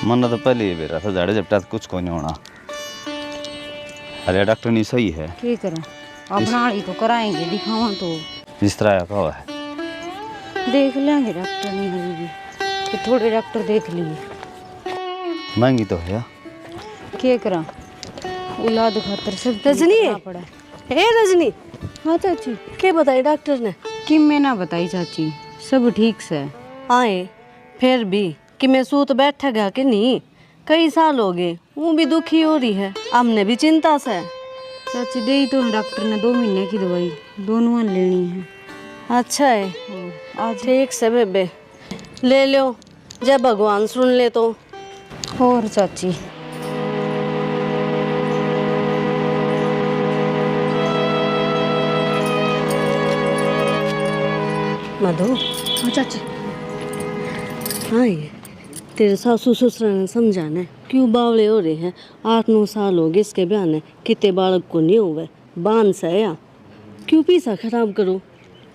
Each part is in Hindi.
मन तो पहले ही बेरा था झाड़े झपटा कुछ को नहीं होना। अरे डॉक्टर नहीं सही है। क्या करें अपना ही तो कराएंगे दिखावा तो जिस तरह का है देख लेंगे डॉक्टर नहीं हरी भी तो थोड़े डॉक्टर देख लिए महंगी तो है। क्या करा औलाद खातर सब रजनी पड़ा। हे रजनी। हाँ चाची क्या बताई डॉक्टर ने? कि मैं ना बताई चाची सब ठीक से आए फिर भी कि मैं सूत बैठेगा कि नहीं, कई साल हो गए, वो भी दुखी हो रही है, हमने भी चिंता से। चाची दे तो डॉक्टर ने 2 महीने की दवाई दोनों लेनी है। अच्छा है आज ठीक से बेबे ले लो, जब भगवान सुन ले तो। और चाची मधु। हाँ चाची हाँ ये तेरे सासू ससुर ने समझाना क्यों बावले हो रहे हैं। 8-9 साल हो गए इसके ब्याह ने, कितने बालक को नहीं हुए, बांध से या क्यों पीसा खराब करो।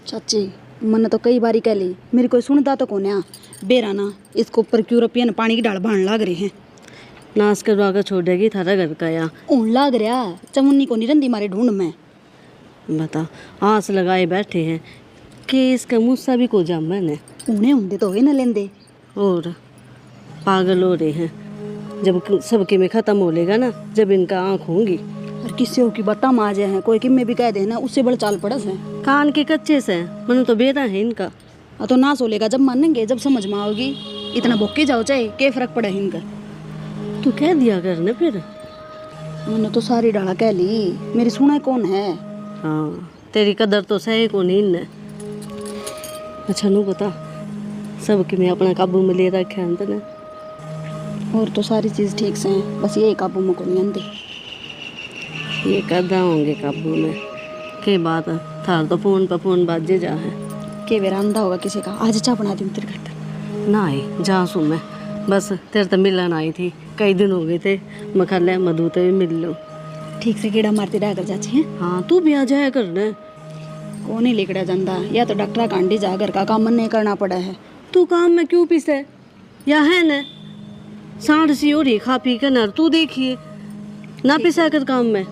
चाची मैंने तो कई बारी कह ली, मेरी कोई सुनता तो कौन है। बेराना इसको ऊपर यूरोपियन पानी की डाल भाण लाग रहे हैं। नाश करवा कर छोड़ेगी थारा घर का या ऊन लाग रहा चमुन्नी को निरंदी मारे ढूंढ में। बता आस लगाए बैठे हैं कि इसका मुस्सा भी को जामा ने ऊने होंगे तो न लेंदे और पागल हो रहे हैं। जब सबके में ख़त्म हो लेगा ना, जब इनका आँख होंगी। और किसी की बट्टा मार जाए हैं, कोई किम्मे भी कह देना उससे बड़ा चाल पड़स है। कान के कच्चे से मन तो बेरा है इनका। तो नाश हो लेगा जब मानेंगे, जब समझ में आओगी। इतना भुक्के जाओ चाहे क्या फर्क पड़ा है इनका। तू कह दिया करने फिर। मैंने तो सारी डाला कह ली, मेरी सुना कौन है। हाँ तेरी कदर तो सही को नहीं ने। अच्छा नू बता सबके में अपना काबू में ले रखे हैं तने। और तो सारी चीज़ ठीक से हैं, बस यही काबू में को नहीं आती। ये कदा होंगे काबू में के बात है। थार तो फोन पर फोन बाजे जा है के बेरा अंधा होगा किसी का। आज चाय बना दी तेरे घर तक ना आई जा सू मैं बस तेरे तो मिलन आई थी, कई दिन हो गए थे। मैं खा ले मधु तो भी मिल लो। ठीक से कीड़ा मारती रह कर जाचे हैं। हाँ तू भी आ जाया करना। कौन नहीं लेकड़ा जाता, या तो डॉक्टर कांडी जा, घर का काम मन नहीं करना पड़ा है। तू काम में क्यों पीसे या है न सांड सी हो रही खा पी कर नर। तू देखिए ना पिसा कर काम में।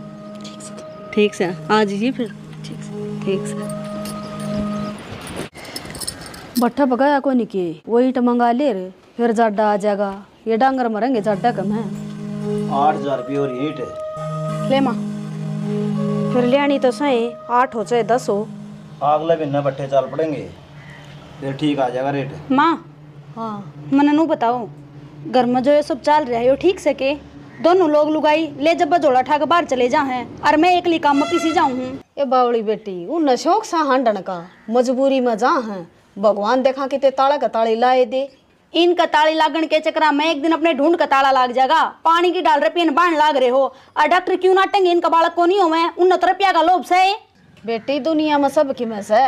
ठीक से आ जाइए फिर। ठीक से बट्ठा पकाया को नहीं किए, वही मंगा ले रे, फिर जाडा आ जाएगा। ये डांगर मरेंगे, जाडा कम है। 8,000 रुपये और ईंट है। ले माँ फिर ले आनी तो सही, 8 हो चाहे 10 हो। अगले महीने बट्ठे चाल पड़ेंगे, फिर ठीक आ जाएगा रेट। माँ हाँ मैंने नू बताओ, घर में जो ये सब चल रहा है यो ठीक से के दोनों लोग लुगाई ले जब जोड़ा ठा के बाहर चले जा हैं और मैं एकली काम में पीसी जाऊँ हूँ। ये बावड़ी बेटी वो नशोक सा हंडन का मजबूरी में जा है। भगवान देखा कि ते ताला का ताली लाए दे। इनका ताली लागण के चक्रा में एक दिन अपने ढूंढ का ताला लाग जाएगा। पानी की डाल रपियन बाण लाग रहे हो और डॉक्टर क्यों नाटेंगे, इनका बालक को नहीं हो मैं 69 रुपया का लोभ से। बेटी दुनिया में सब की में से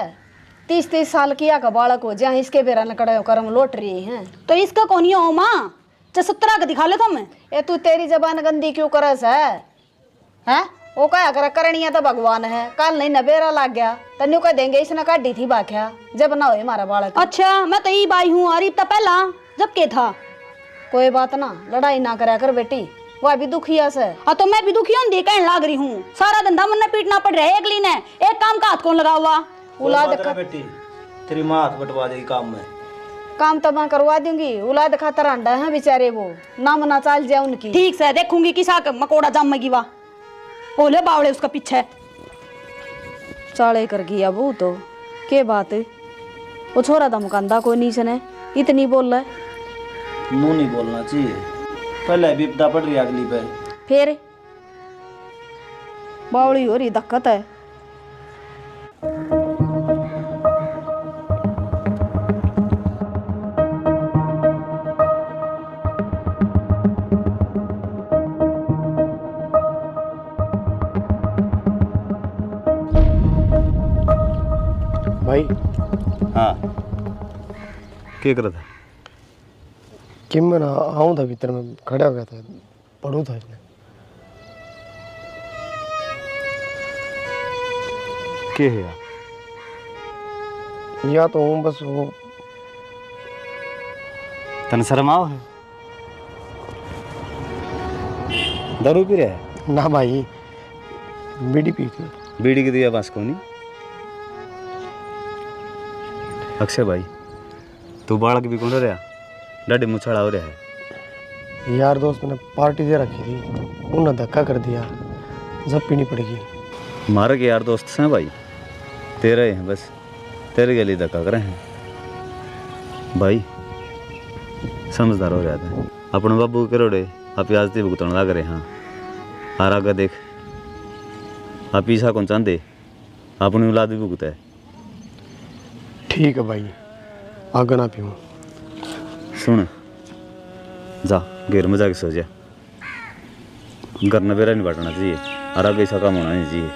30-30 साल किया का बालक हो जहाँ इसके बेरा न कड़े कर्म लौट रही हैं। तो इसका कौन ही हो माँ, 17 का दिखा ले तुम। ए तू तेरी जबान गंदी क्यों करस है? वो क्या कर करनिया तो भगवान है। कल नहीं नबेरा लाग गया तन्यू कह देंगे इसने काटी थी बाख्या जब ना हो हमारा बालक। अच्छा मैं तो यही बाई हूँ और इतना पहला जब के था। कोई बात ना, लड़ाई ना करा कर बेटी, वह भी दुखिया से। हाँ तो मैं भी दुखी हूँ, कहने लाग रही हूँ। सारा धंधा मन पीटना पड़ रहा है एकली ने, एक काम का हाथ कौन लगा हुआ। औलाद बेटी तेरी माँ हाथ बटवा देगी काम में। काम तो मैं करवा दूंगी, औलाद खातर अंडा है बेचारे वो नाम ना चाल जाए उनकी। ठीक से देखूंगी किसा मकोड़ा जमेगी वा बोले बावड़े उसका पीछे चाले कर गया वो तो के बात है। वो छोरा था मुकंदा कोई नीचे ने इतनी बोल रहा है। नू नहीं बोलना चाहिए, पहले विपदा पड़ रही अगली पे। फिर बावड़ी हो रही दिक्कत है। भाई हाँ क्या कर रहा था? कि मैं ना आऊँ था भीतर में खड़ा हो गया था, पढ़ू था इसमें। क्या है या तो हूँ बस वो तन शर्माओ है। दारू पी रहा है? ना भाई, बीड़ी पी थी। बीड़ी की दिया बस को नहीं। अक्षय भाई, तू बालक भी कौन रहा? डाडी मुछाड़ा हो रहा है। यार दोस्त ने पार्टी दे रखी थी, उन्होंने धक्का कर दिया, जब पीनी पड़ेगी। हमारे के यार दोस्त हैं भाई, तेरे हैं बस, तेरे के लिए धक्का करे हैं भाई। समझदार हो जाता है अपने बाबू के रोडे आप आज से भुगतन लग रहे। हाँ आर आगे देख, आप ईसा कौन चाहते अपनी औलाद भी भुगता है। ठीक है भाई, आगे ना पीऊँ। सुन जा घेर में जाके सो जा, घर न बेरा नहीं बांटना चाहिए और आगे ऐसा काम होना नहीं चाहिए।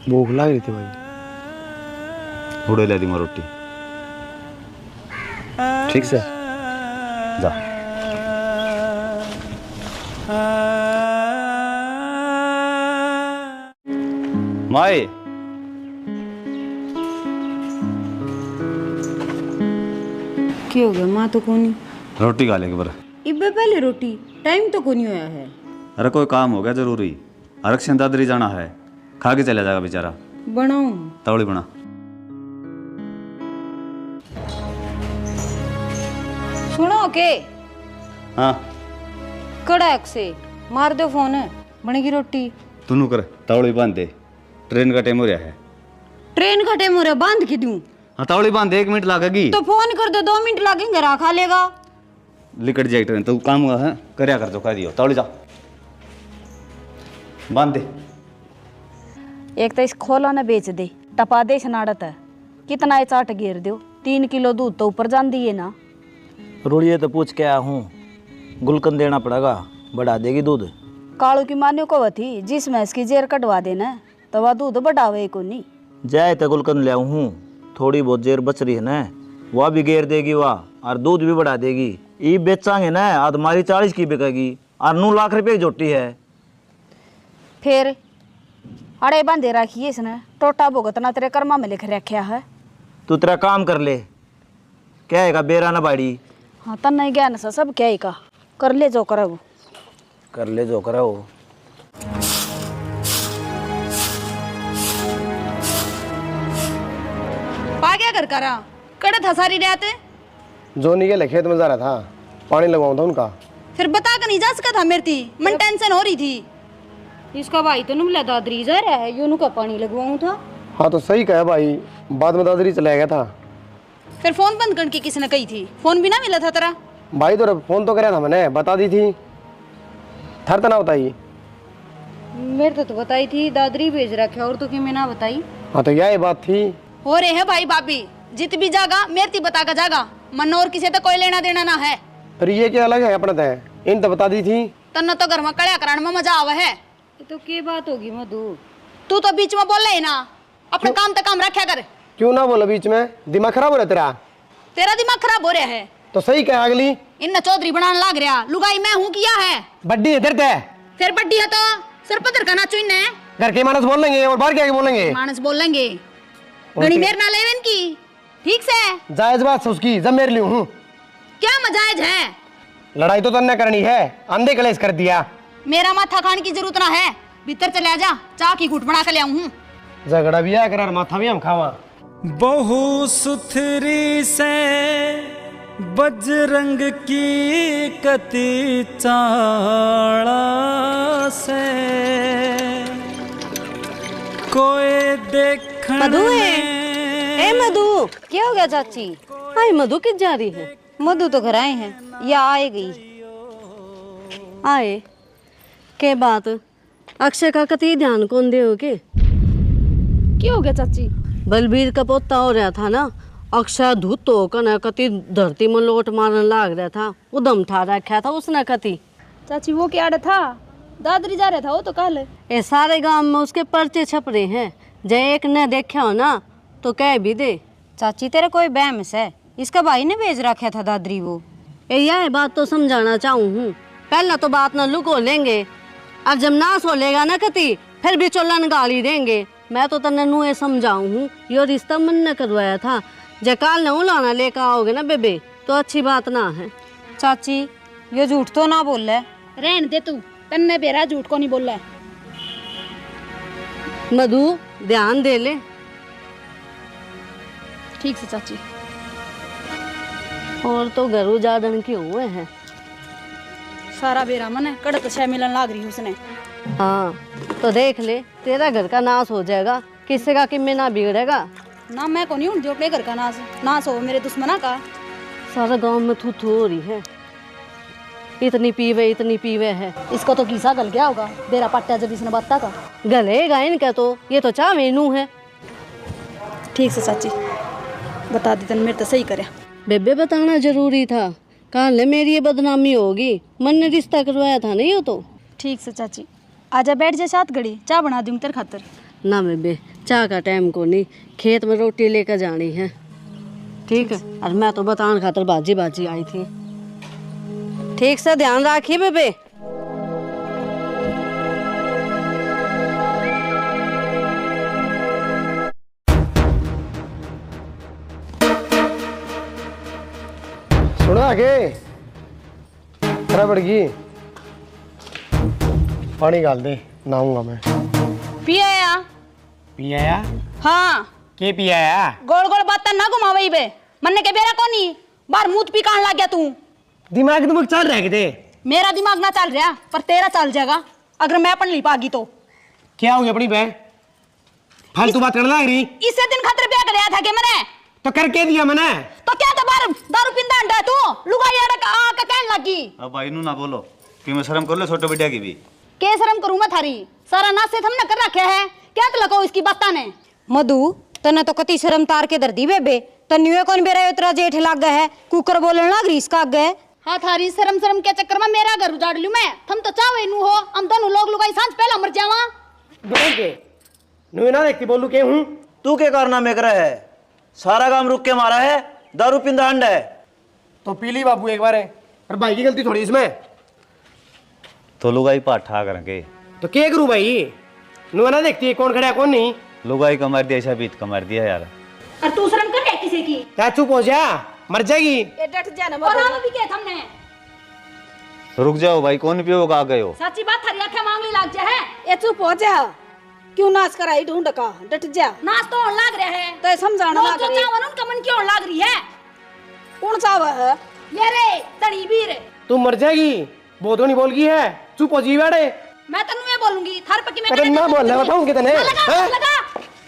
भूख लग रही थी भाई। उड़े ला दी मार रोटी। ठीक से जा। माए क्या हो गया? माँ तो कोनी रोटी खा लेके बर। इब्बे पहले रोटी, टाइम तो कोनी होया है। अरे कोई काम हो गया जरूरी, आरक्षण दादरी जाना है, खा के चला जाएगा बेचारा। बनाऊं? तवड़ी बना। सुनो के हाँ कड़क से मार दो फोन, बनेगी रोटी। तू कर तवड़ी बांध दे, ट्रेन का टाइम हो रहा है। ट्रेन का टाइम हो रहा, बांध के दूं? हाँ तवड़ी बांध दे, 1 मिनट लगेगी। तो फोन कर दो, 2 मिनट लगेंगे, खा लेगा। लिकट जाए ट्रेन, तो काम हुआ है करया कर दो, कह दियो तवड़ी जा बांध दे। एक तो इस खोला न बेच दे, टपा दे सनाड़त है। कितना ये चाट घेर दो, 3 किलो दूध तो ऊपर जान दिए ना। रुड़िए तो पूछ के आया हूँ, गुलकंद देना पड़ेगा, बढ़ा देगी दूध। कालू की मान्यो को थी जिस भैंस की जेर कटवा देना तो वह दूध बढ़ावे को नहीं। जाए तो गुलकंद ले हूँ, थोड़ी बहुत जेर बच रही है ना, वह भी घेर देगी वह, और दूध भी बढ़ा देगी। ये बेचांगे ना, आधमारी 40 की बिकेगी, और 9 लाख रुपए की जोटी है। फिर अड़े बांधे रखिए इसने, टोटा भुगतना तेरे कर्मा में लिख रखा है। तू तेरा काम कर ले, क्या है बेरा ना बाड़ी। हाँ तन नहीं ज्ञान सा सब क्या ही का कर ले जो करो, कर ले जो करो। पा क्या कर करा कड़े था सारी रात। जोनी के लिए खेत में जा रहा था, पानी लगवाऊँ था उनका। फिर बता कर नहीं जा सका था मेरी थी, मन टेंशन हो रही थी। इसका भाई तो नुमला दादरी जा रहा है, यूनु का पानी लगवाऊं था। हाँ तो सही कहा भाई, बाद में दादरी चला गया था। फिर फोन बंद करके किसने कही थी? फोन भी ना मिला था तेरा? भाई तो फोन तो कराया था मैंने, बता दी थी। थर तना बताई मेरे तो बताई थी, दादरी भेज रखा और तो कि मैं ना बताई। हाँ तो यही बात थी। हो रहे है भाई भाभी, जित भी जागा मेरी बता का जागा, मन और किसी तो कोई लेना देना ना है। फिर ये क्या अलग है अपना तय, इन तो बता दी थी। तन्ना तो घर में कड़िया कराने में मजा आवा है। तो क्या बात होगी मधु? तू तो बीच में बोल रहे ना, अपने काम तक काम रखा कर। क्यों ना बोला बीच में, दिमाग खराब हो रहा तेरा। तेरा दिमाग खराब हो रहा है तो सही कहा अगली। इन चौधरी बनाने लाग रहा, लुगाई मैं हूँ किया है। बड्डी इधर तय, फिर बड्डी है तो सिर पत्थर का नाचो इन्हें। घर के मानस बोल लेंगे और बाहर क्या बोलेंगे। मानस बोल लेंगे, गणी मेर ना ले की। ठीक से जायज बात से उसकी, जब मेरे लिए हूँ। क्या मजायज है? लड़ाई तो तन्ने करनी है, अंधे कलेश कर दिया। मेरा माथा खाने की जरूरत ना है, भीतर चले जा, चाह की घुट बना के ले आऊं हूं। झगड़ा भी आया करार, माथा भी हम खावा। बहु सुथरी से बजरंग की कति चाड़ा से, कोई देखने मधु है? ए मधु, क्या हो गया चाची? हाय मधु किस जा रही है? मधु तो घर आए हैं या आए गई? आए के बात, अक्षय का कति ध्यान कौन दे हो के? क्या हो गया चाची? बलबीर का पोता हो रहा था ना, अक्षय धूत तो होकर कति धरती में लोट मारने लाग रहा था, उदम ठा रखा था उसने कति। चाची वो क्या था? दादरी जा रहा था वो तो कल। ये सारे गांव में उसके पर्चे छप रहे हैं, जय एक ने देखा हो ना तो कह भी दे। चाची तेरे कोई बहम है, इसका भाई ने भेज रखा था दादरी वो। यह बात तो समझाना चाहूँ हूँ, पहला तो बात न लुको लेंगे, अब जब नाश हो लेगा ना कति फिर भी चोलन गाली देंगे। मैं तो तन्ने नू ये समझाऊँ हूँ, यो रिश्ता मन ने करवाया था, जे काल ने उलाना लेकर आओगे ना बेबे तो अच्छी बात ना है। चाची ये झूठ तो ना बोल रहे, रहन दे तू, तन्ने बेरा झूठ को नहीं बोल रहा है। मधु ध्यान दे ले। ठीक से चाची। और तो घर उजाड़न के हुए हैं। सारा बेरा मन है कड़त छह मिलन लाग रही उसने। हाँ तो देख ले, तेरा घर का नाश हो जाएगा, किसी का किम्मे ना बिगड़ेगा। ना मैं को नहीं हूँ जो अपने घर का नाश हो मेरे दुश्मना का। सारा गांव में थू थू हो रही है, इतनी पीवे है। इसको तो किसा गल गया होगा बेरा पट्टा जब इसने बत्ता का गलेगा इनका तो, ये तो चाह मेनू है। ठीक से चाची बता दी तन मेरे तो सही करे। बेबे बताना जरूरी था, कल मेरी ये बदनामी होगी। मन ने रिश्ता करवाया था नहीं हो तो। ठीक से चाची आजा बैठ जा साथ घड़ी चाय बना दूँ तेरे खातर। ना बेबे चाह का टाइम को नहीं, खेत में रोटी लेकर जानी है। ठीक है, और मैं तो बताने खातर बाजी आई थी। ठीक से ध्यान रखिए बेबे। सुनो आगे तेरा बड़गी पानी डाल दे, नहाऊंगा मैं। पिया या पिया या हाँ के पिया या? गोल गोल बात ना घुमावई बे मन्ने के बेरा कोनी बार मुंह पी कान लग गया तू। दिमाग तुमक चल रहा है किते? मेरा दिमाग ना चल रहा पर तेरा चल जाएगा अगर मैं अपन ली पागी तो। क्या हो गया अपनी बहन, फालतू बात करने लग रही? इसे दिन खतरे ब्याह कराया था कि मैंने तो करके दिया मैंने। तो क्या था बार दारू पिंदा अंडा है तू लुगाई आ का कहने लगी। अब भाई नू ना बोलो कि मैं शर्म कर लो छोटे बेटा की भी। के शर्म करूं मैं थारी, सारा नाश से हमने कर रखा है। क्या तो लगाओ इसकी बाता ने। मधु तने तो कति शर्म तार के दर्दी बेबे तन्युए कौन बेरा उतरा जेठ लाग गया है कुकर बोलने लग रही इसका आगे। हाँ थारी शर्म के चक्कर में मेरा घर उजाड़ लूं मैं। हम तो चाहे नू हो हम दोनों लोग लुगाई सांझ पहला मर जावा। बोल के नू ना देखती बोलू के हूं। तू के कारनामे कर रहा है? सारा काम रुक के मारा है, दारू पिंदा अंडा है। तो पी ली बाबू एक बार है, पर भाई की गलती थोड़ी इसमें। तो लुगाई पाठा करके तो क्या करूं भाई, नू ना देखती है कौन खड़ा है कौन नहीं। लुगाई का मार दिया, ऐसा बीत का मार दिया यार। और तू शर्म कर रहा है किसी की? क्या चुप हो जा, मर जाएगी। ये डट जा ना और हम भी के हमने। रुक जाओ भाई, कौन पियोगा आ गए हो। सच्ची बात थारी आंखें मांगली लाग जा है। ये चुप हो जा, क्यों नाच कराई ढूंढ का डट जा। नाच तो होने लाग रहा है तो समझाना ना करे। चावन उनका मन क्यों लाग रही है? कौन चाव है ये रे तड़ी वीर? तू मर जाएगी, बहुत नहीं बोल गई है। चुप हो जी बैठे। मैं तन्नू ये बोलूंगी थार पक्की में। अरे ना बोल ले बताऊं कितने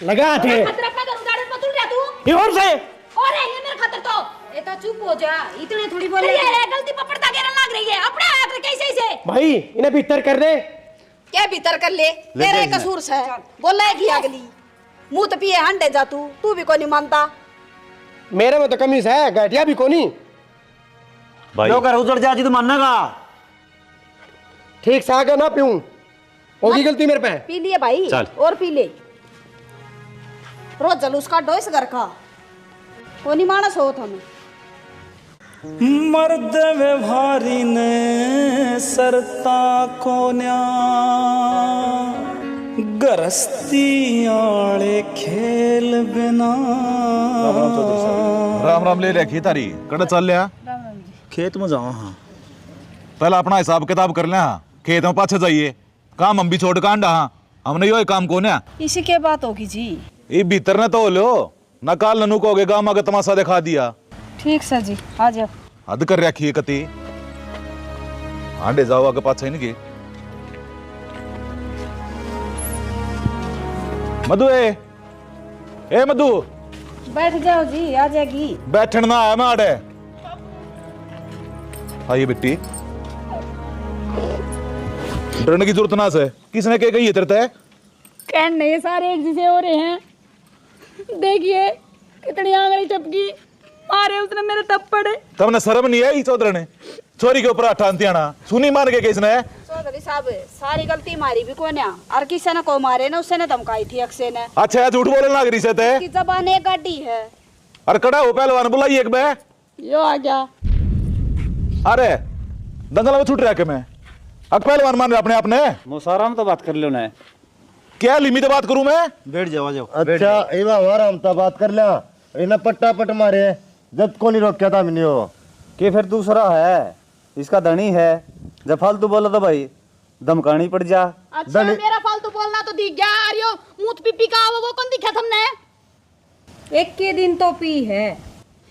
लगा थे खतरा का उड़ाड़े पतुल रहा तू। ये और से और है ये मेरे खातर तो। ये तो चुप हो जा, इतने थोड़ी बोले। ये गलती पर पर्दा घेरन लाग रही है अपने हाथ कैसे से। भाई इन्हें भीतर कर दे। क्या भीतर कर ले तेरे कसूर से बोला है कि अगली मुंह तो पिए हंडे जा तू भी कोई नहीं मानता। मेरे में तो कमीज है, गठिया भी कोनी। भाई जो कर उजड़ जा जी तो मानेगा। ठीक से आगे ना पीऊं, होगी गलती मेरे पे। पी लिए भाई चल। और पी ले। रोज जलूस काटो इस घर का, वो नहीं मानस हो तुम। मर्द व्यवहारी ने सरता कोन्या गरस्ती आले खेल बिना। राम राम ले रखी तारी कड़ा चल लिया खेत में जाओ। हाँ पहला अपना हिसाब किताब कर लिया, खेत में पाछे जाइए, काम हम भी छोड़ कांडा। हाँ हमने यो काम को ना इसी के बात होगी जी। ये भीतर ने तो लो न काल ननू को गाँव में तमाशा दिखा दिया। ठीक सर जी आ जाओ। हद कर रखी है कति आंडे जाओ आगे पाछे इनके। मधु ए मधु बैठ जाओ जी आ जाएगी। बैठन ना आया मैं आड़े। आइए बेटी, डरने की जरूरत ना से। किसने क्या कही है तेरे ते? कहने नहीं सारे एक जैसे हो रहे हैं। देखिए कितनी आंगली टपकी मारे उसने मेरे थप्पड़। तमने शर्म नहीं आई चौधरी ने छोरी के ऊपर अठानती आना सुनी मान के किसने? चौधरी साहब सारी गलती मारी भी कोने और किसी ने को मारे ना उसने धमकाई थी अक्षय ने। अच्छा झूठ बोलने लग रही से ते? की जबान एक गाड़ी है। अरे कड़ा हो पहलवान बुलाई एक बे। यो आ गया। अरे दंगल में छूट रहा के मैं अब पहलवान मान रहे अपने आपने। मुसाराम तो बात कर लो ना। क्या लिमिट बात करूं मैं? बैठ जाओ आ जाओ। अच्छा इवा हमारा हम तो बात कर लिया, इन्हें पट्टा पट मारे जब को नहीं रोका था मैंने। कि फिर दूसरा है इसका धनी है, जब फालतू बोला तो भाई धमकानी पड़ जा। अच्छा मेरा फालतू बोलना तो दिख गया आर्यो मूत पीपी का वो कौन दिखा तुमने? एक के दिन तो पी है,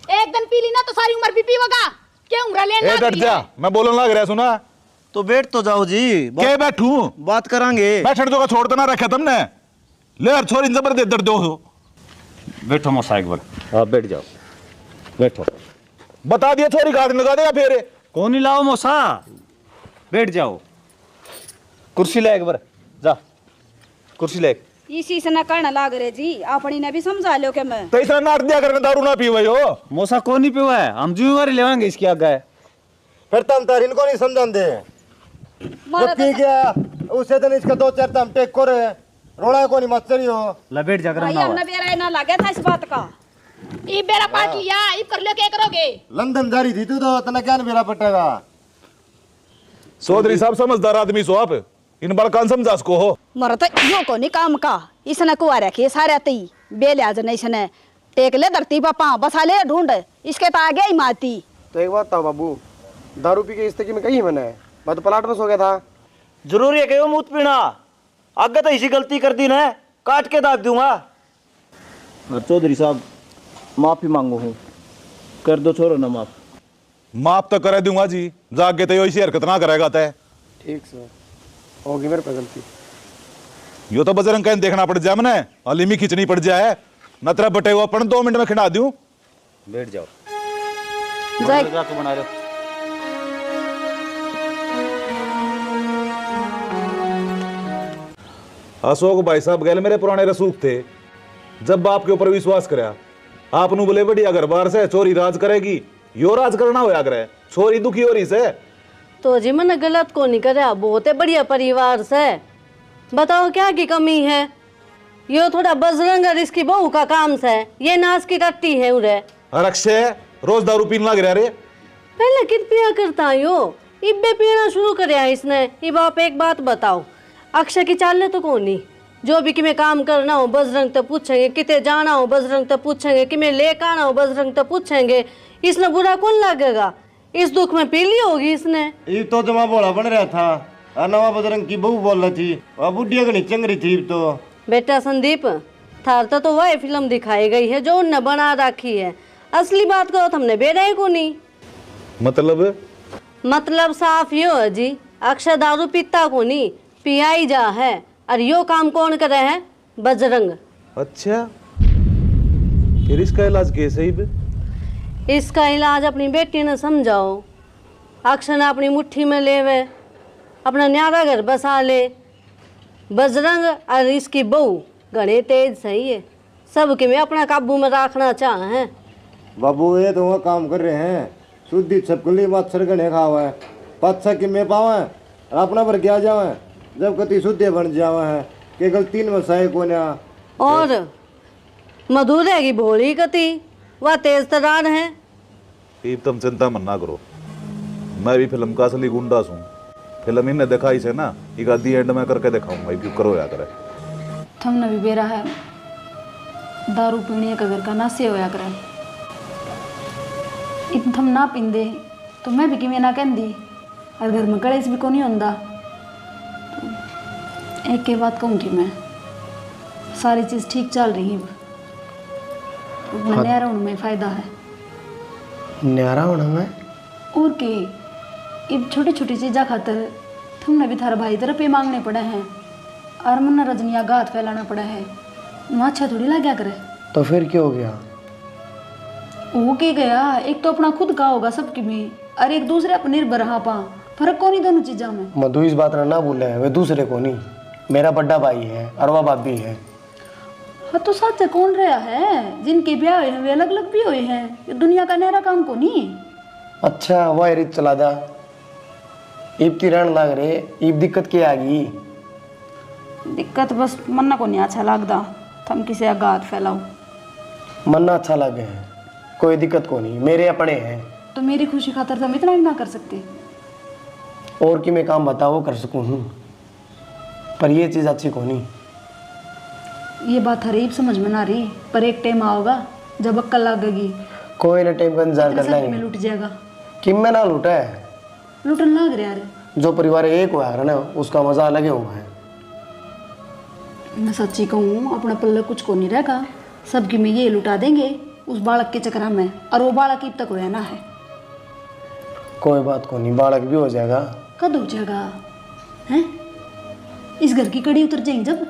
एक दिन पी ली ना तो सारी उम्र पीपी होगा। क्या उम्र लेना? ए डट जा, मैं बोलने लग रहा सुना। तो बैठ तो जाओ जी, के बैठूं? बात करांगे। बैठने दो का छोड़ तो ना रखा तुमने। ले यार छोरी जबर दे दर्द हो। बैठो मौसा एक बार। आप बैठ जाओ, बैठो। बता दिया छोरी गाड़ी लगा देगा फिर। कौन नहीं लाओ मौसा, बैठ जाओ। कुर्सी ले एक बार, जा कुर्सी ले। इसी से न करना लाग रहे जी, अपनी ने भी समझा लो के मैं। तो इतना नाट दिया करने दारू ना पीवे हो। मौसा कौन नहीं पीवा है, हम जिम्मेवारी लेवांगे इसकी आगे। फिर तुम तार इनको नहीं समझान दे। जब पी गया उसे दिन इसका 2-4 तम टेक कर रोड़ा को नहीं मचरी हो। ला बैठ जा कर भाई हमने बेरा ना लगे था इस बात का। ई बेरा पाट लिया, ई कर लो क्या करोगे? लंदन जारी थी तू तो तना क्या बेरा पटेगा। चौधरी साहब समझदार आदमी सो आप, इन बड़कान समझा सको हो। मर तो यो को नहीं काम का, इसने कुआ रखे सारे तई बेले आज नहीं इसने टेक ले धरती पापा बसा ले ढूंढ इसके तो आगे ही माती। तो एक बात था बाबू, दारू पी के इस तक में कहीं मैंने मैं तो प्लाट में सो गया था। जरूरी है कि वो मूत पीना? आगे तो इसी गलती कर दी ना, काट के दाग दूंगा। और चौधरी साहब माफी मांगू हूँ, कर दो छोरो ना माफ। माफ तो करे दूंगा जी, जागे तो ऐसी हरकत ना करेगा तय। ठीक सर, होगी मेरे पे गलती। यो तो बजरंग कहने देखना पड़ जाए मने, अलीमी खींचनी पड़ जाए न तेरा बटे हुआ अपन 2 मिनट में खिला दूं। बैठ जाओ, जाके बना लो। अशोक भाई साहब गैल मेरे पुराने रसूख थे, जब बाप के ऊपर विश्वास करया आपनू बोले बढ़िया घर बार से चोरी राज करेगी, यो राज करना होया करे, चोरी दुखी हो रही से। तो जी मैंने गलत को नहीं करा, बहुत है बढ़िया परिवार से। बताओ क्या की कमी है? यो थोड़ा बजरंग और इसकी बहू का काम से, ये नाच की टट्टी है उरे। और अक्षय रोज दारू पीने लग रहा रे। पहले कित पिया करता यो, इब्बे पीना शुरू करया इसने। इब आप एक बात बताओ, अक्षय की चाल तो कौन नहीं, जो भी कि मैं काम करना हो बजरंग तो पूछेंगे, किते जाना हो बजरंग तो पूछेंगे, कि मैं लेकर आना हो बजरंग तो पूछेंगे। इसने बुरा कौन लगेगा? इस दुख में पी ली होगी इसने। ये तो जमा बोला बन रहा था और नवा बजरंग की बहू बोल रही थी और बुढ़िया को नहीं चंग रही थी। तो बेटा संदीप, थारता तो वह फिल्म दिखाई गई है जो उनने बना रखी है, असली बात करो तो हमने बेड़ा को नहीं। मतलब साफ यो है जी, अक्षय दारू पीता को नहीं, पियाई जा है। और यो काम कौन करे है? बजरंग। अच्छा फिर इसका इलाज कैसे ही? इसका इलाज अपनी बेटी ने समझाओ। अक्षय ने अपनी मुट्ठी में लेवे, अपना न्यारा घर बसा ले। बजरंग और इसकी बहू घने तेज सही है, सबके में अपना काबू में रखना चाह है। बाबू ये तो वो काम कर रहे हैं, शुद्धि छपकली मच्छर गणे खावा है, पच्छा कि में पावा है और अपना पर क्या जावा, जब कति शुद्ध बन जावा है कि गलती में सही को ना। और मधुर है की भोली कति, वह तेज तरार है। तुम चिंता मत ना करो, मैं भी फिल्म का असली गुंडा हूँ। फिल्म इन्हें दिखाई से ना, एक आधी एंड में करके दिखाऊंगा, क्यों करो या करे। थमने भी बेरा है दारू पीने का घर का नासे होया करे। इत थम ना पींदे तो मैं भी कि ना कहंदी, और घर में कलेश भी को नहीं होंदा। तो एक के बात कहूँगी मैं, सारी चीज़ ठीक चल रही है, तो न्यारा होने में फ़ायदा है। न्यारा होना में और के इब छोटी छोटी चीज़ा खातर तुमने भी थारा भाई तरफ पे मांगने पड़े हैं, और मुन्ना रजनिया गात फैलाना पड़ा है। वहाँ अच्छा थोड़ी लग गया करे। तो फिर क्या हो गया? वो के गया, एक तो अपना खुद का होगा सबकी में, और एक दूसरे पर निर्भर रहा पा, फर्क कौन ही दोनों चीज़ों में। मधु इस बात ना भूले है, वे दूसरे को नहीं, मेरा बड़ा भाई है और वह भाभी है। हाँ तो सच कौन रहा है? जिनके ब्याह हुए हैं वे अलग अलग भी हुए हैं, ये दुनिया का नहरा काम को नहीं। अच्छा वह रित चला जा, ईब तिरण लग रहे, ईब दिक्कत क्या आ गई? दिक्कत बस मन्ना को नहीं अच्छा लगता, थम किसी आगात फैलाओ। मन्ना अच्छा लगे है, कोई दिक्कत को नहीं, मेरे अपने हैं। तो मेरी खुशी खातर तुम इतना भी ना कर सकते? और कि मैं काम बताओ कर सकूँ हूँ, पर ये चीज़ अच्छी को नहीं। ये बात हरीब समझ में ना रही, पर एक टाइम आओगा जब अक्कल लगेगी। कोई ना टाइम का इंतजार कर में लेंगे। लूट जाएगा। कि मैं ना लूटा है, लूटन लाग रहा यार। जो परिवार एक हुआ है ना उसका मजा अलग ही हुआ है। मैं सच्ची कहूँ अपने पल्ले कुछ को नहीं रहेगा, सबकी में ये लुटा देंगे उस बालक के चक्कर में, और वो बालक अब तक रहना है। कोई बात को नहीं, बालक भी हो जाएगा। कद हो जाएगा हैं? इस घर की कड़ी उतर जाएंगे जब।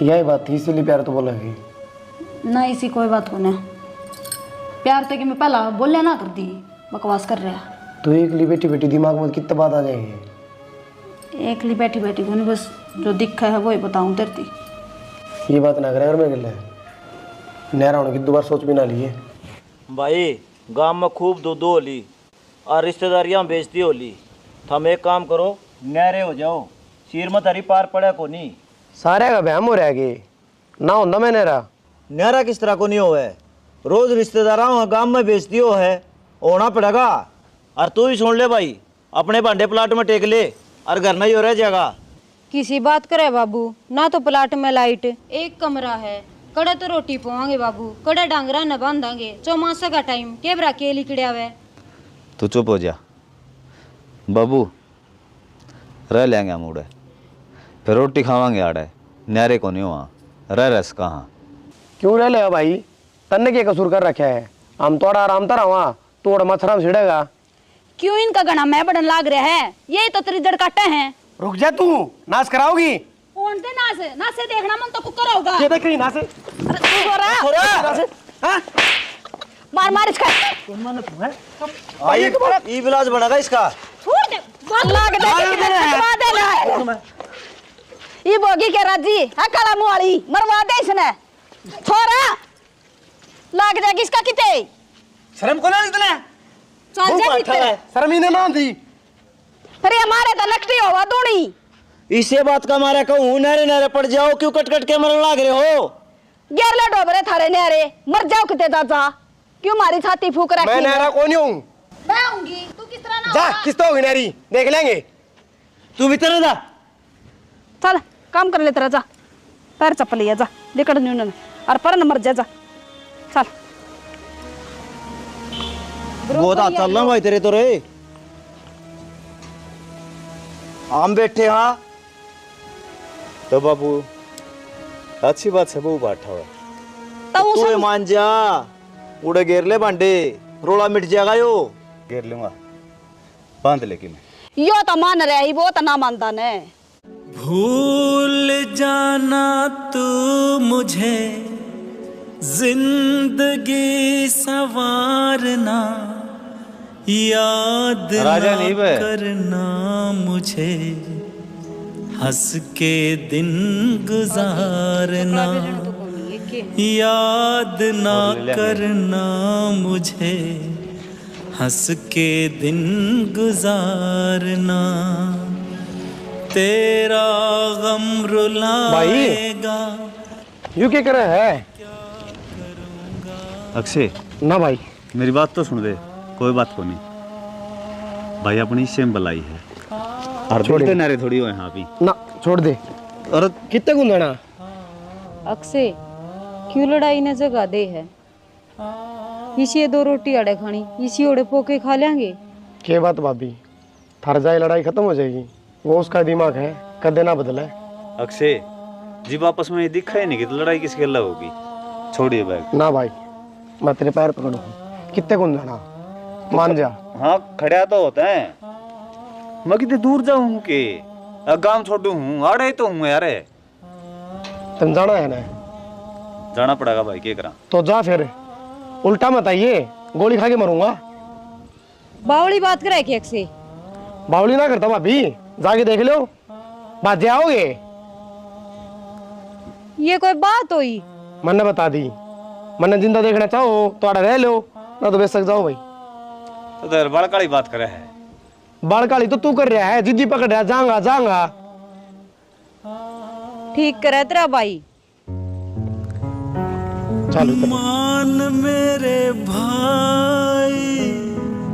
यही बात थी इसीलिए प्यार तो बोलेगी ना, इसी कोई बात को ना प्यार तक मैं पहला बोले ना कर दी, बकवास कर रहा। तो एकली बैठी बैठी दिमाग में कितना बात आ जाएगी। एकली बैठी बैठी को नहीं, बस जो दिखा है वही बताऊँ तेरती। ये बात ना करें मेरे गले नहरा होने की दोबारा सोच भी ना लिए। भाई गांव में खूब दूध होली और रिश्तेदारियां बेचती होली, थम एक काम करो न्यारे हो जाओ, सिर में तरी पार पड़े को नहीं। सारे का बहम हो रहा है ना होंदा मैं न्यारा किस तरह को नहीं हो है, रोज रिश्तेदारों गांव में बेचती हो है, होना पड़ेगा। और तू ही सुन ले भाई, अपने भांडे प्लाट में टेक ले और घर नहीं हो रह जाएगा। किसी बात करे बाबू, ना तो प्लाट में लाइट, एक कमरा है, कड़े तो रोटी पवाएंगे बाबू, कड़े डांगरा न बांधांगे, चौमासा का टाइम केबरा के लिकड़िया वे। तू चुप हो जा बाबू, रह लेंगे हम उड़े, फिर रोटी खावांगे आड़े, न्यारे को नहीं वहाँ रह रस कहाँ। क्यों रह ले भाई, तन्ने के कसूर कर रखे है, हम थोड़ा आराम तर वहाँ तोड़ मच्छर छिड़ेगा। क्यों इनका गणा मैं बढ़न लाग रहा है, यही तो तेरी जड़ काटे हैं। रुक जा तू, नाश कराओगी। नासे देखना मन तो कुकर होगा। क्या देख रही नासे? अरे तू हो रहा हाँ? मार मार इसका। ई इलाज बढ़ेगा इसका। छोड़ दे, लाग दे ये बोगी के राजी है, काला मुंह वाली मरवा दे इसने। छोरा लाग जाएगी इसका किते। शर्म को ना इतना चल जा किते, शर्म ही नहीं मानती। अरे हमारे तो नकटी होवा दूनी। इसे बात का मारा कहूँ नारे नारे पड़ जाओ, क्यों कट कट के मरने लाग रहे हो। गेरले डोबरे थारे नारे मर जाओ किते दादा, क्यों मारी छाती फूक रखी। मैं नारा कौन हूँ? मैं आऊंगी, तू किस तरह ना जा किस तो होगी नारी, देख लेंगे। तू भीतर जा, चल काम कर ले तेरा, जा पैर चप्पल लिया, जा लिकड़ न्यून और पर न मर जा, जा चल। बहुत हाथ चल रहा भाई तेरे तो रे। हम बैठे हाँ तो बाबू अच्छी बात है, वो बैठा हुआ तो तू मान जा, उड़े घेर ले भांडे, रोला मिट जाएगा यो। घेर लूंगा, बांध लेकिन यो तो मान रहा ही, वो तो ना मानता ने। भूल जाना तू मुझे, जिंदगी संवारना, याद राजा नहीं बे। करना मुझे, हंस के दिन गुजारना, याद ना करना मुझे, हंस के दिन गुजारना, तेरा गम रुलाएगा। यू क्या कर रहा है? अक्षय ना भाई मेरी बात तो सुन दे, कोई बात को नहीं भाई, अपनी सेम बलाई है और छोड़ते नारे थोड़ी हो यहाँ भी ना, छोड़ दे। और कितने गुंदना अक्षय क्यों लड़ाई न जगा दे है, इसी दो रोटी अड़े खानी, इसी ओड़े पोके खा लेंगे। के बात भाभी, थर जाए लड़ाई खत्म हो जाएगी, वो उसका दिमाग है, कदे ना बदले। अक्षय जी आपस में ये दिखा ही नहीं कि तो लड़ाई किसके अल्लाह होगी, छोड़िए बैग। ना भाई मैं तेरे पैर पकड़ू, कितने गुंदना मान जा। हाँ खड़ा तो होता है, मैं कितने दूर जाऊँ के गांव छोड़ू हूँ, आड़े ही तो हूँ यार। तुम जाना है ना, जाना पड़ेगा भाई, क्या करा। तो जा फिर, उल्टा मत आइए, गोली खा के मरूंगा। बावली बात करे कि अक्षय बावली ना करता भाभी, जाके देख लो, बात आओगे। ये कोई बात हुई? मैंने बता दी, मैंने जिंदा देखना चाहो तो आड़ा रह लो, ना तो बेच सक जाओ भाई। तो बड़काली बात करे है, बड़काली तो तू कर रहा है, जिद्दी पकड़ रहा, जाऊंगा जाऊंगा। ठीक करे तेरा भाई। चल मान मेरे भाई,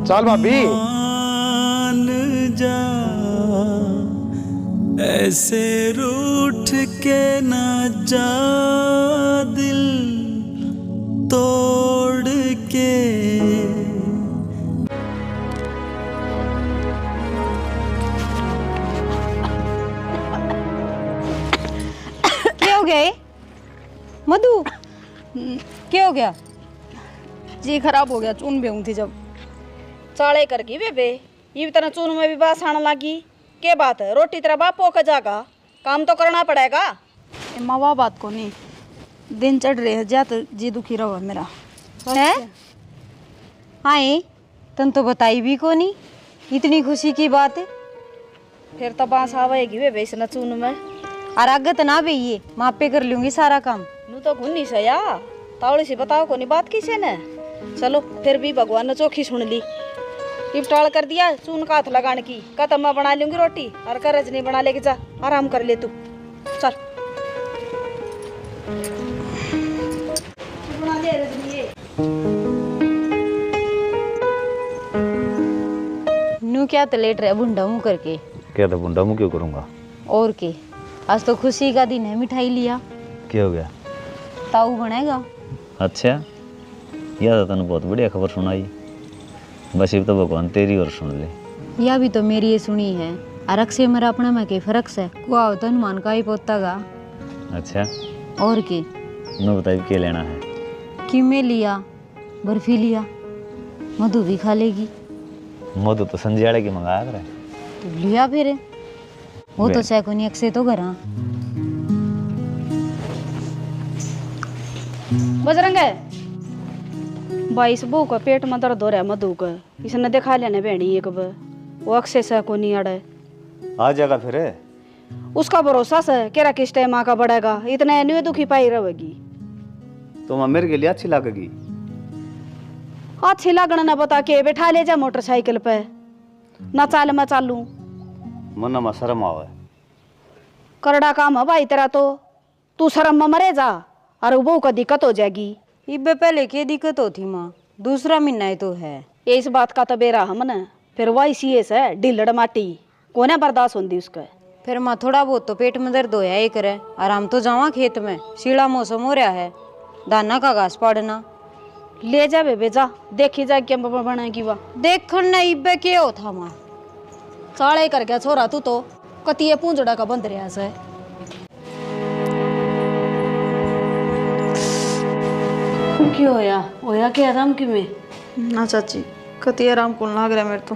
चल भाभी, मान जा, ऐसे रूठ के ना जा, दिल तोड़ के। मधु क्या हो गया? जी खराब हो गया, चून बेहूं थी जब। चाले कर गई बेबे, ये तरह चून में भी बास आने लगी। के बात है, रोटी तेरा बाप पोक जागा, काम तो करना पड़ेगा। माँ वह बात को नहीं, दिन चढ़ रहे हैं जात जी दुखी रहो मेरा है। आए तन तो बताई भी को नहीं, इतनी खुशी की बात है। फिर तो बांस आवेगी बेबे इस चून में। और आगत ना भी ये मापे कर लूंगी सारा काम। नू तो घुन्नी से या तावड़ी से बताओ को नहीं बात किसे ने। चलो फिर भी भगवान ने चौखी सुन ली, टिपटाल कर दिया चून का हाथ लगाने की। कहता मैं बना लूंगी रोटी और कर रजनी बना लेके जा, आराम कर ले तू। चल बना ले रजनी ये। नू क्या तो लेट रहे बुंडा मुँह करके। क्या था बुंडा मुँह क्यों करूँगा? और के आज तो खुशी का दिन है, मिठाई लिया। क्या हो गया? ताऊ बनेगा। अच्छा, यह तो तने बहुत बढ़िया खबर सुनाई। बस ये तो भगवान तेरी और सुन ले। या भी तो मेरी ये सुनी है। अरक से मेरा अपना में के फर्क से कुआ तो हनुमान का ही पोता गा। अच्छा, और के मैं बताइए क्या लेना है? कीमे लिया, बर्फी लिया, मधु भी खा लेगी। मधु तो संजियाड़े की मंगाया करे। तो लिया फिर, वो तो सैकोनी अक्से तो घर। बजरंग है भाई, इस बहू का पेट में दर्द हो रहा है मधु का, इसने दिखा लेने भेड़ी एक बार। वो अक्से से को नहीं अड़े आ जाएगा फिर। उसका भरोसा से केरा किस टाइम माँ का बढ़ेगा, इतने न्यू दुखी पाई रहेगी। तो माँ मेरे के लिए अच्छी लगेगी। अच्छी लगना ना बता के बैठा ले जा मोटरसाइकिल पे, ना चाल मैं चालू। मना में शर्म आवे। करड़ा काम है भाई तेरा तो, तू शर्म में मरे जा और वो का दिक्कत हो जाएगी। इब्बे पहले की दिक्कत होती माँ, दूसरा महीना ही तो है। ये इस बात का तो बेरा हमने फिर वही सीएस है ढिल्लड़ माटी कोने बर्दाश्त होती उसका। फिर माँ थोड़ा बहुत तो पेट में दर्द होया ही करे। आराम तो जावा खेत में, शीला मौसम हो रहा है, दाना का घास पाड़ना। ले जा बेबे जा, देखी जा क्या बनाएगी वह। देखन ना इब्बे क्या हो था माँ। चाले कर गया छोरा तू तो, कतिये पूंजड़ा का बंद रहा से। क्यों होया क्या आराम की में? ना चाची कति आराम कौन लाग रहा है मेरे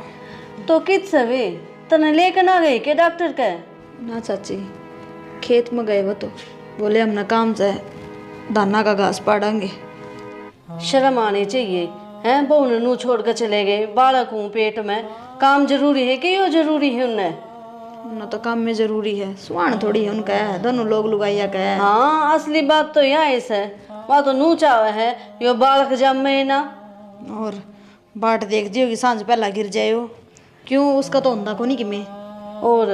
तो कित सवे तने लेकर ना गई के डॉक्टर का? ना चाची खेत में गए वो तो बोले हमने काम से दाना का घास पाड़ेंगे। शर्म आनी चाहिए हैं, बहू ने नू छोड़ कर चले गए, बालक हूँ पेट में। काम जरूरी है कि यो जरूरी है उन्हें? उन्हें तो काम में जरूरी है, सुहान थोड़ी है उनका है, दोनों लोग लुगाइया का है। हाँ असली बात तो यहाँ इस है, वहाँ तो नू चावे है यो बालक जमे ना। और बाट देख जियो कि सांझ पहला गिर जाए हो, क्यों उसका तो होंदा को नहीं कि मैं। और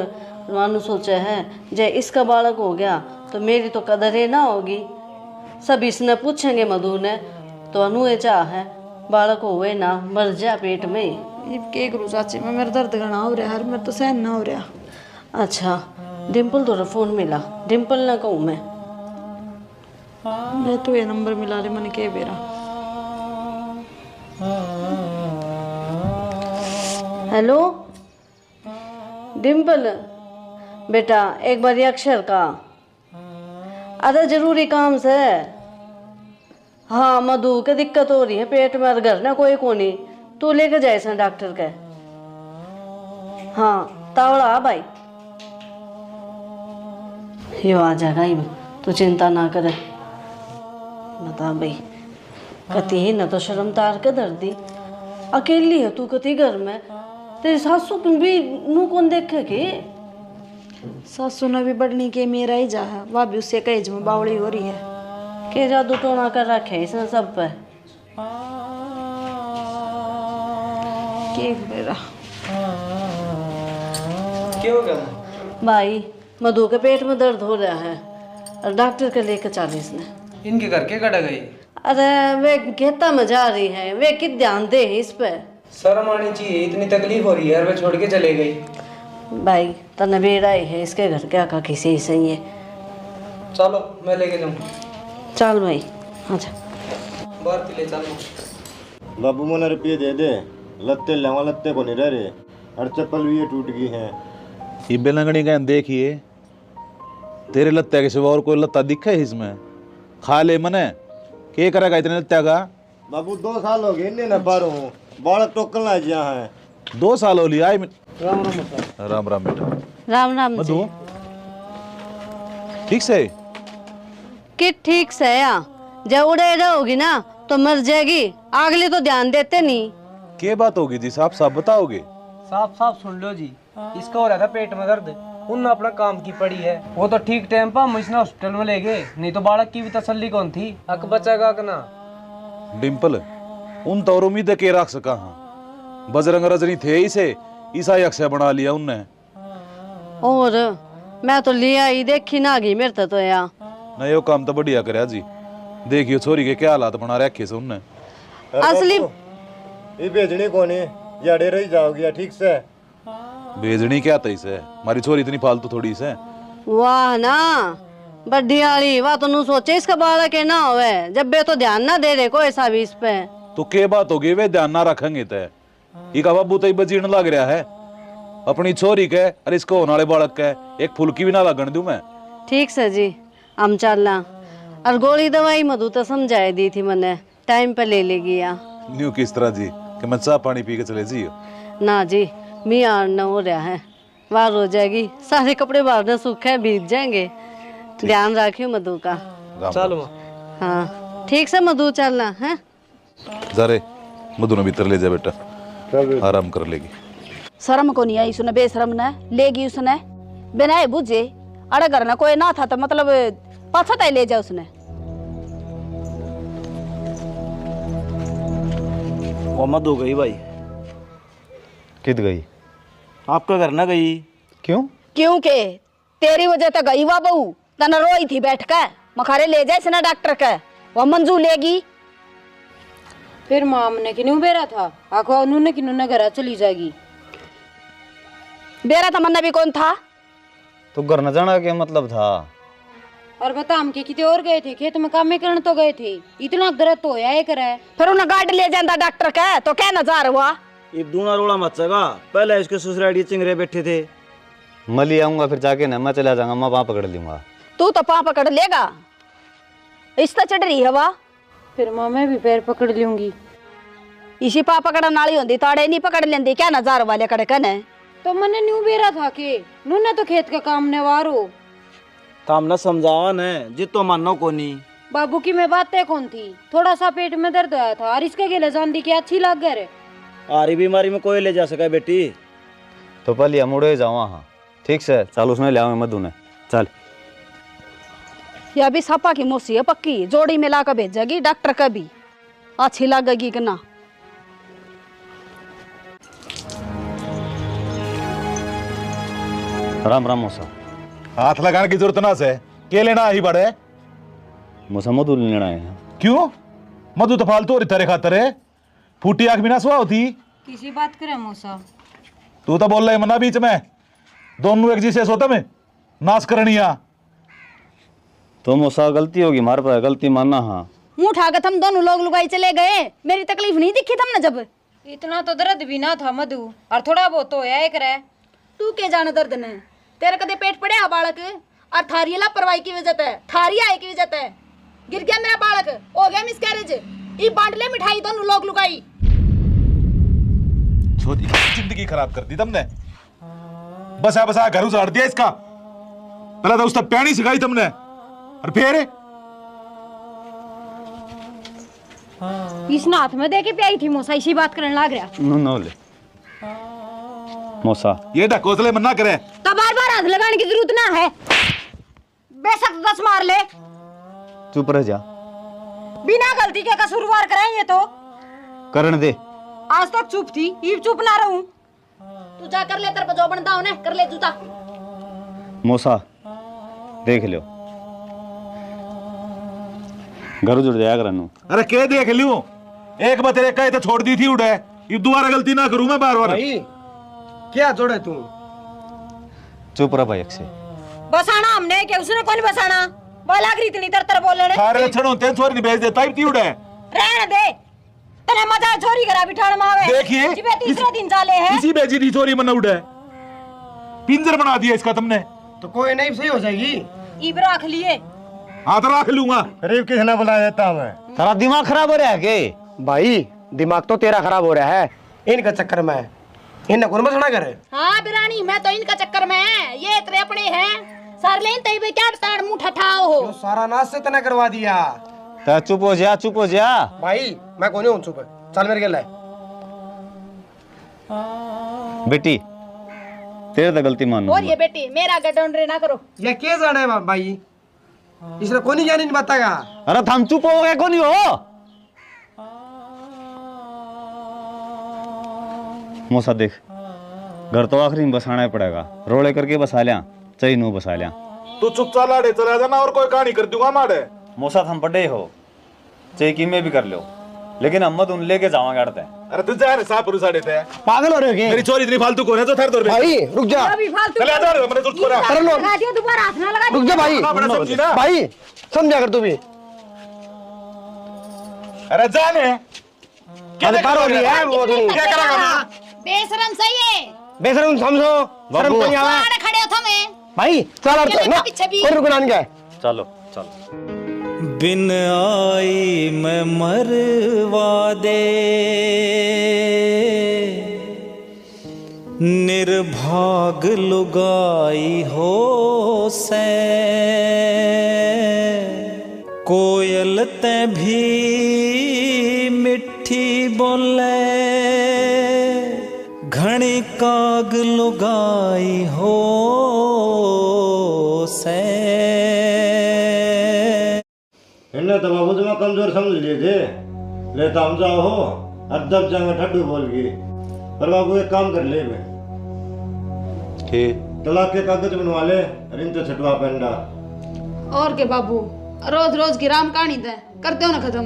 मानू सोचा है जे इसका बालक हो गया तो मेरी तो कदर ही ना होगी। सब इसने पूछेंगे मधु ने, तो अनु चाह है बालक होवे ना मर जा पेट में। ये के करूँ चाची, मैं मेरा दर्द घना हो रहा है, मेरे तो सहन ना हो रहा। अच्छा डिम्पल तो फोन मिला, डिम्पल ना कहूँ मैं तो ये नंबर मिला ले मैंने के बेरा। हेलो डिम्पल बेटा, एक बार अक्षर का अरे जरूरी काम से। हाँ मधु के दिक्कत हो रही है पेट में, घर ना कोई कोनी, तू लेके जाए सन डॉक्टर के। हाँ तावड़ा भाई यो आ जाएगा ही, तू चिंता ना करे। बता भाई कती ही न तो शर्म तार के दर्दी, अकेली है तू कती घर में, तेरी सासू भी नू कौन देखे के? सासू ने भी बढ़नी के मेरा ही जा है, वह भी उससे कहे जो बावड़ी हो रही है। के जादू टोना कर रखे इसने सब पे। के मेरा क्या हो गया भाई मधु के पेट में दर्द हो रहा है और डॉक्टर के लेकर चली इसने। इनके घर के कट गई? अरे वे खेता में जा रही है, वे कित ध्यान दे इस पे। शर्म आनी चाहिए, इतनी तकलीफ हो रही है और वे छोड़ के चले गई। भाई तने बेड़ा ही है, इसके घर क्या का किसी ही सही है। चलो मैं लेके जाऊँ। चल भाई अच्छा बाहर के लिए चलो। बाबू मैंने रुपये दे दे, लत्ते लावा लत्ते को नहीं रह रहे और चप्पल भी ये टूट गई है। ये बेलंगड़ी का देखिए, तेरे लत्ते के सिवा और कोई लत्ता दिखा है इसमें? खा ले मने के करेगा इतने लगता का? बाबू 2 साल हो गए इन्हें न पर हूँ बालक टोकल ना जिया है 2 साल हो लिया। राम राम होता राम राम बेटा। राम राम जी। मधु ठीक से कि ठीक से या जब उड़े रहोगी ना तो मर जाएगी, अगले तो ध्यान देते नहीं। क्या बात होगी जी? साहब साहब बताओगे? साफ साफ सुन लो जी, इसका हो रहा था पेट में दर्द, उन्होंने अपना काम की पड़ी है, वो तो ठीक टाइम पर हम इसने हॉस्पिटल में ले गए, नहीं तो बालक की भी तसल्ली कौन थी, हक बचेगा कि ना। डिम्पल उन तो और उम्मीद के रख सका हाँ, बजरंग रजनी थे इसे ईसाई अक्षय बना लिया उनने। और मैं तो लिया ही देखी ना गई मेरे तो या नहीं वो काम तो बढ़िया करया जी। देखियो छोरी के क्या हालात बना रखे से उनने। असली ये भेजनी कौन है याडे रही जाओगी ठीक से? भेजनी क्या था इसे? हमारी छोरी इतनी फालतू थोड़ी से। वाह ना बड्डी वाली वाह, तो सोचे इसका बालक है ना होवे, जब बे तो ध्यान ना दे रहे कोई सा भी इस पे। तो के बात होगी वे ध्यान ना रखेंगे तय इका बाबू तो बजीण लग रहा है अपनी छोरी के और इसको होने वाले बालक के एक फुलकी भी ना लगन दूं मैं। ठीक से जी हम चलना, और गोली दवाई मधु तो समझाई दी थी मैंने, टाइम पे ले लेगी या न्यू किस तरह जी कि मैं चाह पानी पी के चले जी? ना जी मियाँ न हो रहा है, बाहर हो जाएगी, सारे कपड़े बाहर न सूखे भीग जाएंगे, ध्यान रखियो मधु का। चलो हाँ ठीक से मधु चलना है। जा रे मधु ने भीतर ले जा बेटा, आराम कर लेगी। शर्म को नहीं आई उसने, बेशरम ने लेगी उसने बिना बुझे, अरे घर ना कोई ना था तो मतलब पाछा तय ले जा उसने। वो मधु गई भाई। कित गई? आपका घर ना गई? क्यों? क्यों के तेरी वजह तो गई वा बहू, तना रोई थी बैठ के, मखारे ले जाए इसने डॉक्टर के, वो मंजू लेगी। फिर माम ने किन्नू बेरा था, आखो उन्होंने किन्नू ने घर चली जाएगी। बेरा तमन्ना भी कौन था? तो घर न जाना क्या मतलब था? और बता हम के किते और गए थे, खेत में काम में करने तो गए थे, इतना दर्द तो होया है करे। फिर उन्हें गाड़ी ले जाता डॉक्टर के तो क्या नजार हुआ? ये दूना रोड़ा मचेगा, पहले इसके ससुराली चिंगरे बैठे थे। मैं ले आऊंगा फिर जाके ना, मैं चला जाऊंगा, मैं वहां पकड़ लूंगा। तू तो पाँव पकड़ लेगा, इस चढ़ रही हवा। फिर माँ मैं भी पैर पकड़ लूंगी। इसी पा पकड़ नाली होती ताड़े नहीं पकड़ लेंदी क्या नजार वाले कड़े कने। तो मैंने न्यू बेरा था के नूने तो खेत का काम नेवारो। ताम न समझावा न जितो मानो को नहीं। बाबू की मैं बातें कौन थी, थोड़ा सा पेट में दर्द आया था और इसके गेले जान दी की अच्छी लग गए। आरी बीमारी में कोई ले जा सका बेटी। तो पहले हम उड़े जाओ वहाँ, ठीक से चल उसने ले आऊंगा मधु ने, चल। ये अभी सपा की मोसी है पक्की, जोड़ी मिला कर भेजेगी डॉक्टर का भी, अच्छी लगेगी कि ना। राम राम मौसा। हाथ लगाने की जरूरत ना से, के लेना ही बड़े मौसा मधु लेना है। क्यों? मधु तो फालतू हो रही तेरे खातर है, फूटी आंख भी ना सुहा होती। किसी बात करे मौसा? तू तो बोल रहा है मना बीच में, दोनों एक जैसे सोता में नाश करनिया। तो मौसा गलती होगी हमारे पास, गलती मानना। हाँ मुंह उठा कर हम दोनों लोग लुगाई चले गए, मेरी तकलीफ नहीं दिखी तुमने जब? इतना तो दर्द भी ना था मधु, और थोड़ा बहुत तो होया करे। तू के जाने दर्द ने, तेरे कदे पेट पड़े आ बालक, और थारी लापरवाही की वजह है, थारी आए की वजह है गिर गया मेरा बालक, हो गया मिसकैरेज। ई बांट ले मिठाई दोनों लोग लुगाई। छोटी जिंदगी खराब कर दी तुमने, बसा बसा घर उजाड़ दिया इसका। पहले तो उसका प्यानी सिखाई तुमने, और फिर इसने हाथ में दे के प्याई थी मौसा, इसी बात करने लग रहा। नो ले मौसा, ये ढकोसले मना करे तो बार बार हाथ लगाने की जरूरत ना है, बेशक 10 मार ले। चुप रह जा, बिना गलती के कसूरवार कराएंगे तो करण दे। आज तक चुप थी, ये चुप ना रहूं। तू जा कर ले, तेरे जो बनता हो कर ले जूता। मौसा देख लो, घर जुड़ जाया करनू। अरे के देख लियो, एक बार तेरे कहे तो छोड़ दी थी उड़े, ये दोबारा गलती ना करूं मैं बार बार। भाई क्या जोड़े तू? चुप रह भाई अक्षय। बसाना हमने के उसने कौन बसाना, बोला करी इतनी तर बोलने। सारे लक्षण होते हैं, छोरी नहीं भेज देता ही उड़े। रहने दे, तने मजा छोरी करा बिठाण मावे। देखिए जिबे तीसरे दिन चाले है, इसी बेजी थी छोरी मन उड़े, पिंजर बना दिया इसका तुमने। तो कोई नहीं सही हो जाएगी। इब रख लिए, हाथ रख लूंगा। गरीब किसने बुला देता मैं? तेरा दिमाग खराब हो रहा है के? भाई दिमाग तो तेरा खराब हो रहा है इनका चक्कर में। इन्हें कौन बसना करे? हाँ बिरानी, मैं तो इनका चक्कर में है, ये इतने अपने हैं सर लेन तई बे क्या ताड़ मुंह ठठाओ हो। तो सारा नाश से तना करवा दिया। तो चुप हो जा, चुप हो जा। भाई मैं कौन हूँ चुप, चल मेरे गले। बेटी तेरे तो गलती मानो। और ये बेटी मेरा गडोंडरे ना करो। ये क्या जाना है भाई? इसने कौन ज्ञान नहीं बताएगा। अरे थम चुप हो गए, कौन हो? मौसा देख, घर तो आखिरी में बसाना ही पड़ेगा। रोले करके बसा लिया, चाहे नू बसा लिया। तू चुपचाप लाड़े चला जाना और कोई कहानी कर दूंगा मारे। मौसा हम पढ़े हो, चाहे की में भी कर लो, लेकिन हम मत उन लेके जावांगे अड़ते। अरे तू जा रे साहब पुरुष साड़े थे। पागल हो रहे हो मेरी चोरी इतनी फालतू कौन है? तो थर तोड़ भाई रुक जा। अभी फालतू चले आ जा रे, मैंने तुझको करा। कर लो, लगा दियो, दोबारा हाथ ना लगा। रुक जा भाई। बड़ा समझी ना भाई समझा कर तू भी। अरे जाने क्या हो रही है? वो क्या करेगा ना? बेशरम सही है। बेशरम समझो, शर्म तो नहीं आवे। बाहर खड़े हो थमे। भाई चल अब चले ना, पीछे भी। कोई रुकना नहीं है। चलो चलो। बिन आई मैं मरवा दे, निर्भाग लुगाई हो से, कोयल ते भी मिठी बोले, घनी काग लुगाई हो से। इन्हें तो बाबू तुम्हें कमजोर समझ लिए थे, लेता हम जाओ हो और दब जाएंगे ठड्डू बोल के। पर बाबू एक काम कर ले, मैं तलाक के कागज बनवा ले और इनसे छटवा पेंडा। और के बाबू रोज रोज की राम कहानी दे करते हो ना खत्म।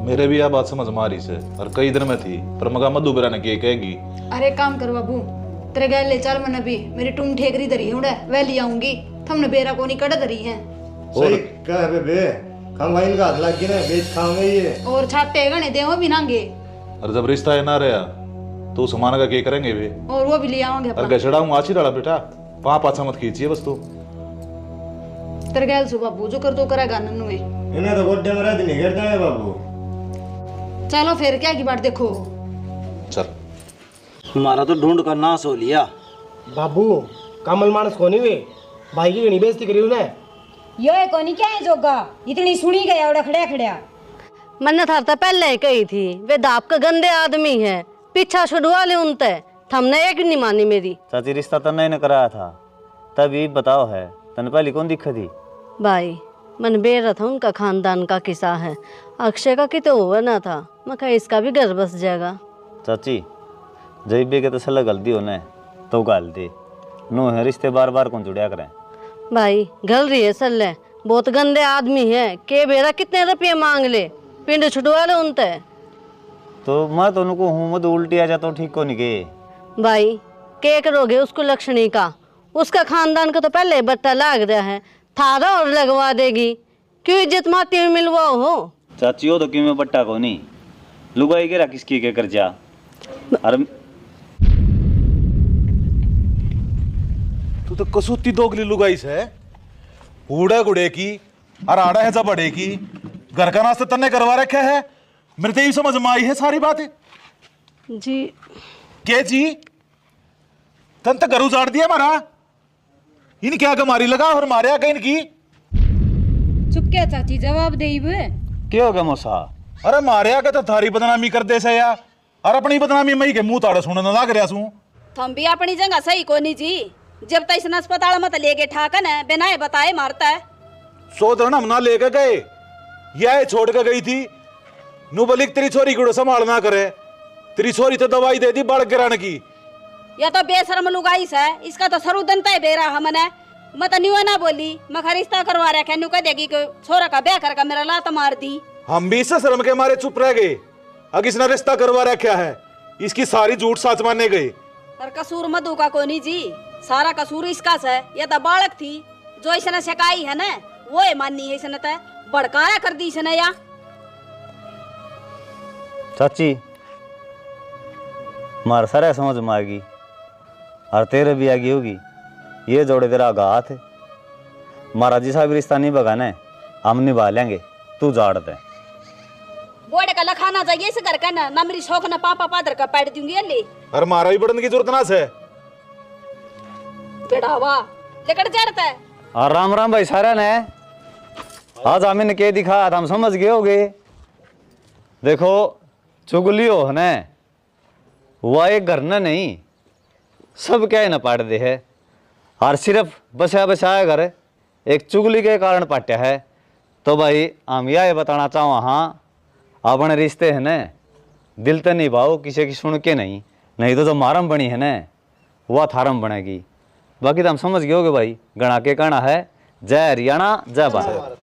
मेरे भी यह बात समझ में आ रही से, और कई दिन में थी पर मगा मधु बिरा ने के कहेगी। अरे काम कर बाबू, तेरे गैल ले चल। मैंने भी मेरी टूम ठेकरी धरी है उड़े वह ले आऊंगी। थमने बेरा को नहीं कड़ धरी है। सही कह बे, हम वहीं का हाथ लग गया ना, बेच खाओगे ये। और छाटे गने देवो भी नांगे। और जब रिश्ता है ना रहा तो सामान का के करेंगे वे। और वो भी ले आऊंगे और अपना। गचड़ा हूँ आची डाला बेटा, वहां पाछा मत खींचिए बस। तो तेरे गैल सु बाबू जो कर तो करेगा नन्नू में। इन्हें तो गोड्डे में रहते नहीं गिरते हैं बाबू। चलो फिर क्या की बात देखो। चल हमारा तो ढूंढ कर नाश हो लिया। बाबू कमल मानस को नहीं वे, भाई की बेइज्जती करी उन्हें। यो है कोनी क्या है जोगा, इतनी सुनी गया उड़ा खड़या खड़या। मैंने था तो पहले ही कही थी, वे दाप का गंदे आदमी है, पीछा छुड़वा ले उनते। हमने एक नहीं मानी मेरी। चाची रिश्ता तन्ने ने कराया था, तभी बताओ है तन पहली कौन दिक्कत थी? भाई मन बेरा था, उनका खानदान का किस्सा है। अक्षय का कितो हुआ ना था, मैं कहा इसका भी घर बस जाएगा। चाची जब बे के तो सला गलती होने तो गाल दे, नो है रिश्ते बार बार कौन जुड़िया करें। भाई गल रही है सल्ले, बहुत गंदे आदमी है। के बेरा कितने रुपये मांग ले, पिंड छुटवा ले उनते। तो मैं तो उनको हूँ मत उल्टी आ जाता ठीक को नहीं के। भाई के करोगे उसको लक्ष्मी का, उसका खानदान का तो पहले बट्टा लाग रहा है, थारा और लगवा देगी। क्यों इज्जत माटी में मिलवाओ हो? चाची हो तो क्यों मैं बट्टा को नहीं लुगाई के किसकी के कर जा। अरे तू तो कसूती दोगली लुगाई से उड़े गुड़े की और आड़ा है जा बड़े की, घर का नाश्ता तन्ने करवा रखे है। मेरे तो यही समझ में आई है सारी बातें जी। के जी तन तो घर उजाड़ दिया मारा, इन क्या गमारी लगा और मारिया कहीं की। चुप क्या चाची जवाब दे। क्या हो गया मौसा? अरे मारिया का तो थारी बदनामी कर दे से या, और अपनी बदनामी मई के मुंह ताड़े सुनने लग रहा सू। थम भी अपनी जगह सही कोनी जी, जब तक इस अस्पताल मत लेके ठाकन है बिना बताए मारता है। सो तो हम ना लेके गए, यह छोड़ के गई थी नु बोली तेरी छोरी को संभाल ना करे, तेरी छोरी तो दवाई दे दी बाढ़ गिराने की। या तो बेशरम लुगाई से, इसका तो सरू दंता है बेरा हमने। मैं तो न्यू ना बोली, मैं रिश्ता करवा रखा न्यू कह देगी कि छोरा का ब्याह करके मेरा लात मार दी। हम भी इससे शर्म के मारे चुप रह गए। अगर इसने रिश्ता करवा रखा है, इसकी सारी झूठ सच मानने गए। और कसूर मधु का कोनी जी, सारा कसूर इसका से। ये तो बालक थी जो इसने शिकाई है ना, वो है माननी है इसने तो भड़काया कर दी इसने। या चाची मार सारा समझ में आ गई और तेरे भी आ गई होगी। ये जोड़े तेरा घात है, महाराज जी साहब रिश्ता नहीं भगाना है, हम निभा लेंगे, तू जाड़ दे। बोड़े का लखाना चाहिए इस घर का ना मेरी शौक ना पापा पादर का पैड दूंगी ले। अरे मारा भी बढ़ने की जरूरत ना से बेड़ावा लेकर चढ़ता है। और राम राम भाई सारा ने आज हमें के दिखा हम समझ गए होगे। देखो चुगली हो ने वह एक घर न नहीं सब क्या न पाट दे है, और सिर्फ बसा बसाया घर एक चुगली के कारण पाट्या है। तो भाई हम यह बताना चाहो हाँ अपने रिश्ते है न दिल तो निभाओ, किसी की सुन के नहीं, नहीं तो जो मारम बनी है न वह थारम बनेगी। बाकी तो हम समझ गए होगे भाई, गणा के कहना है जय हरियाणा जय भारत।